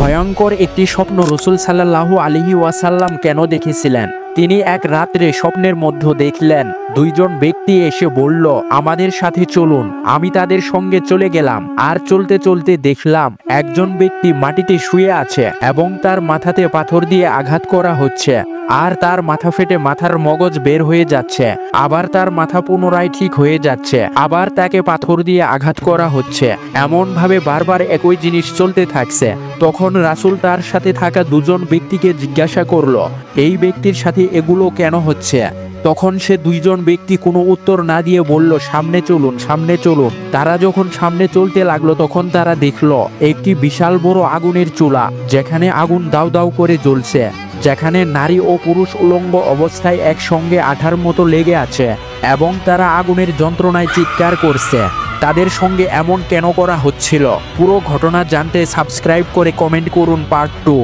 ভয়ঙ্কর একটি স্বপ্ন রাসূল সাল্লাল্লাহু আলাইহি ওয়াসাল্লাম কেন দেখেছিলেন? তিনি এক রাত্রে স্বপ্নের মধ্যে দেখলেন দুইজন ব্যক্তি এসে বলল, আমাদের সাথে চলুন। আমি তাদের সঙ্গে চলে গেলাম, আর চলতে চলতে দেখলাম একজন ব্যক্তি মাটিতে শুয়ে আছে এবং তার মাথাতে পাথর দিয়ে আঘাত করা হচ্ছে, আর তার মাথা ফেটে মাথার মগজ বের হয়ে যাচ্ছে, আবার তার মাথা পুনরায় ঠিক হয়ে যাচ্ছে, আবার তাকে পাথর দিয়ে আঘাত করা হচ্ছে। এমন ভাবে বারবার একই জিনিস চলতে থাকছে। তখন রাসূল তার সাথে থাকা দুজন ব্যক্তিকে জিজ্ঞাসা করলো, এই ব্যক্তির সাথে এগুলো কেন হচ্ছে? তখন সে দুইজন ব্যক্তি কোনো উত্তর না দিয়ে বলল, সামনে চলুন, সামনে চলুন। তারা যখন সামনে চলতে লাগলো তখন তারা দেখলো একটি বিশাল বড় আগুনের চুলা, যেখানে আগুন দাউ দাউ করে জ্বলছে, যেখানে নারী ও পুরুষ উলঙ্গ অবস্থায় একসঙ্গে আঠার মতো লেগে আছে এবং তারা আগুনের যন্ত্রণায় চিৎকার করছে। তাদের সঙ্গে এমন কেন করা হচ্ছিল? পুরো ঘটনা জানতে সাবস্ক্রাইব করে কমেন্ট করুন পার্ট 2।